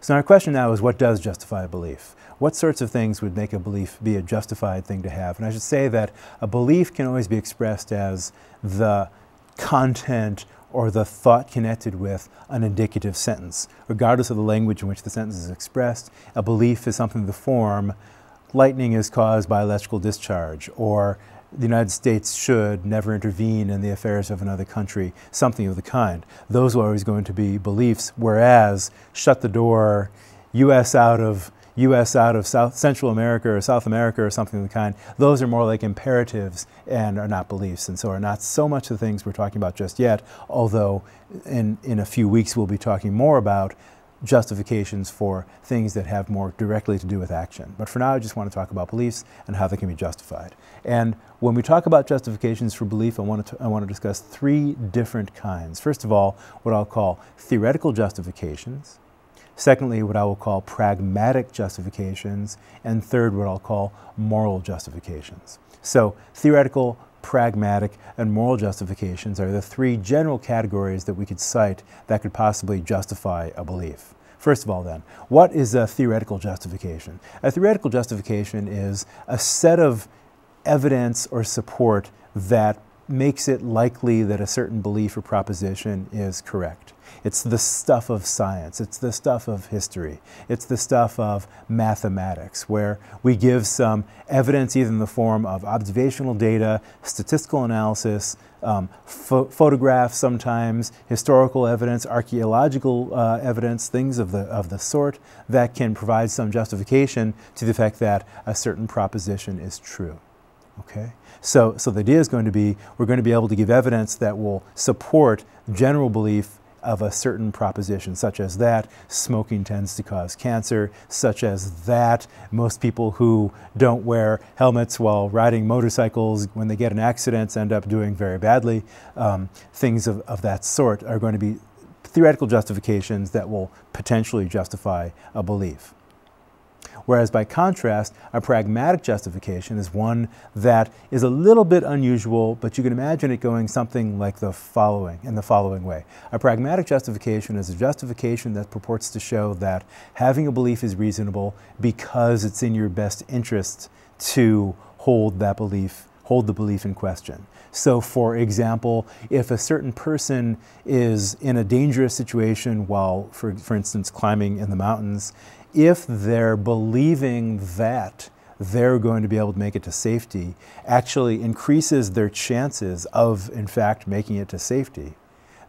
So our question now is, what does justify a belief? What sorts of things would make a belief be a justified thing to have? And I should say that a belief can always be expressed as the content or the thought connected with an indicative sentence. Regardless of the language in which the sentence is expressed, a belief is something of the form, lightning is caused by electrical discharge, or the United States should never intervene in the affairs of another country, something of the kind. Those are always going to be beliefs, whereas shut the door, U.S. out of Central America or South America or something of the kind, those are more like imperatives and are not beliefs, and so are not so much the things we're talking about just yet, although in a few weeks we'll be talking more about justifications for things that have more directly to do with action. But for now, I just want to talk about beliefs and how they can be justified. And when we talk about justifications for belief, I want to discuss three different kinds. First of all, what I'll call theoretical justifications. Secondly, what I will call pragmatic justifications. And third, what I'll call moral justifications. So theoretical, pragmatic, and moral justifications are the three general categories that we could cite that could possibly justify a belief. First of all then, what is a theoretical justification? A theoretical justification is a set of evidence or support that makes it likely that a certain belief or proposition is correct. It's the stuff of science, it's the stuff of history, it's the stuff of mathematics, where we give some evidence either in the form of observational data, statistical analysis, photographs sometimes, historical evidence, archaeological evidence, things of the sort that can provide some justification to the fact that a certain proposition is true. Okay? So the idea is going to be, we're going to be able to give evidence that will support general belief of a certain proposition, such as that smoking tends to cause cancer, such as that most people who don't wear helmets while riding motorcycles when they get in accidents end up doing very badly. Things of that sort are going to be theoretical justifications that will potentially justify a belief. Whereas by contrast, a pragmatic justification is one that is a little bit unusual, but you can imagine it going something like in the following way. A pragmatic justification is a justification that purports to show that having a belief is reasonable because it's in your best interest to hold the belief in question. So for example, if a certain person is in a dangerous situation while, for instance, climbing in the mountains, if they're believing that they're going to be able to make it to safety, actually increases their chances of, in fact, making it to safety,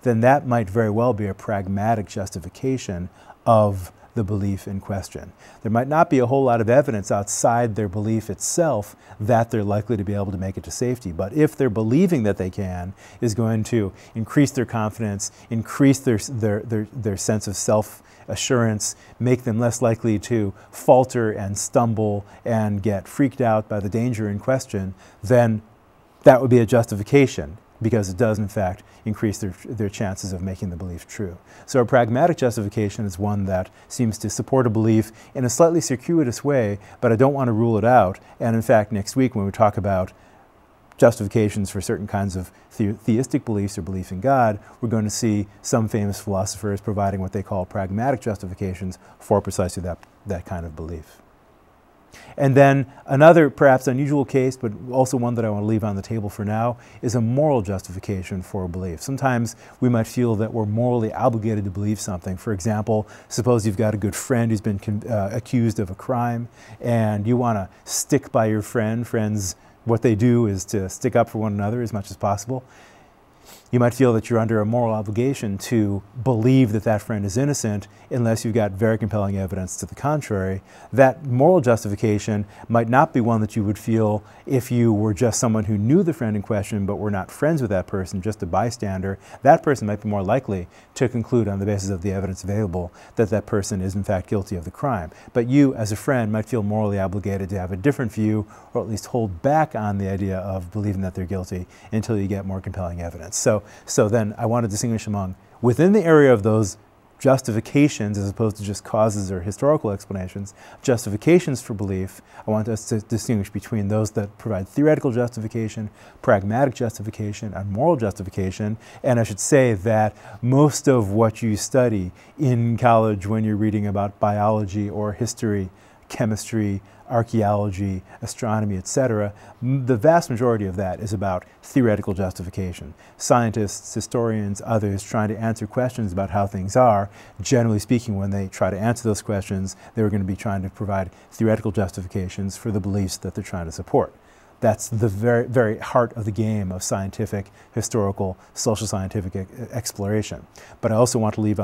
then that might very well be a pragmatic justification of the belief in question. There might not be a whole lot of evidence outside their belief itself that they're likely to be able to make it to safety, but if they're believing that they can, is going to increase their confidence, increase their sense of self-assurance, make them less likely to falter and stumble and get freaked out by the danger in question, then that would be a justification, because it does in fact increase their chances of making the belief true. So a pragmatic justification is one that seems to support a belief in a slightly circuitous way, but I don't want to rule it out. And in fact, next week when we talk about justifications for certain kinds of theistic beliefs or belief in God, we're going to see some famous philosophers providing what they call pragmatic justifications for precisely that kind of belief. And then another perhaps unusual case, but also one that I want to leave on the table for now, is a moral justification for a belief. Sometimes we might feel that we're morally obligated to believe something. For example, suppose you've got a good friend who's been accused of a crime, and you want to stick by your friend. Friends, what they do is to stick up for one another as much as possible. You might feel that you're under a moral obligation to believe that that friend is innocent unless you've got very compelling evidence to the contrary. That moral justification might not be one that you would feel if you were just someone who knew the friend in question but were not friends with that person, just a bystander. That person might be more likely to conclude on the basis of the evidence available that that person is in fact guilty of the crime. But you, as a friend, might feel morally obligated to have a different view, or at least hold back on the idea of believing that they're guilty until you get more compelling evidence. So then I want to distinguish among, within the area of those justifications, as opposed to just causes or historical explanations, justifications for belief. I want us to distinguish between those that provide theoretical justification, pragmatic justification, and moral justification. And I should say that most of what you study in college when you're reading about biology or history, chemistry, archaeology, astronomy, etc., the vast majority of that is about theoretical justification. Scientists, historians, others trying to answer questions about how things are, generally speaking, when they try to answer those questions, they're going to be trying to provide theoretical justifications for the beliefs that they're trying to support. That's the very, very heart of the game of scientific, historical, social scientific exploration. But I also want to leave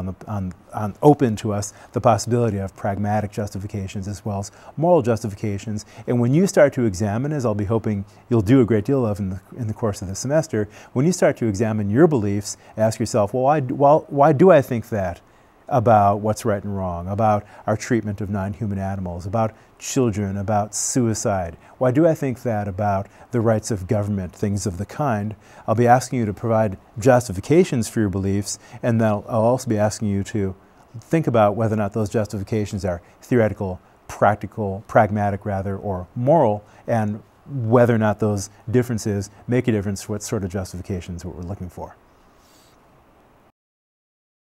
open to us the possibility of pragmatic justifications as well as moral justifications. And when you start to examine, as I'll be hoping you'll do a great deal of in the course of the semester, when you start to examine your beliefs, ask yourself, well, why do I think that about what's right and wrong, about our treatment of non-human animals, about children, about suicide? Why do I think that about the rights of government, things of the kind? I'll be asking you to provide justifications for your beliefs, and then I'll also be asking you to think about whether or not those justifications are theoretical, practical, pragmatic rather, or moral, and whether or not those differences make a difference for what sort of justifications we're looking for.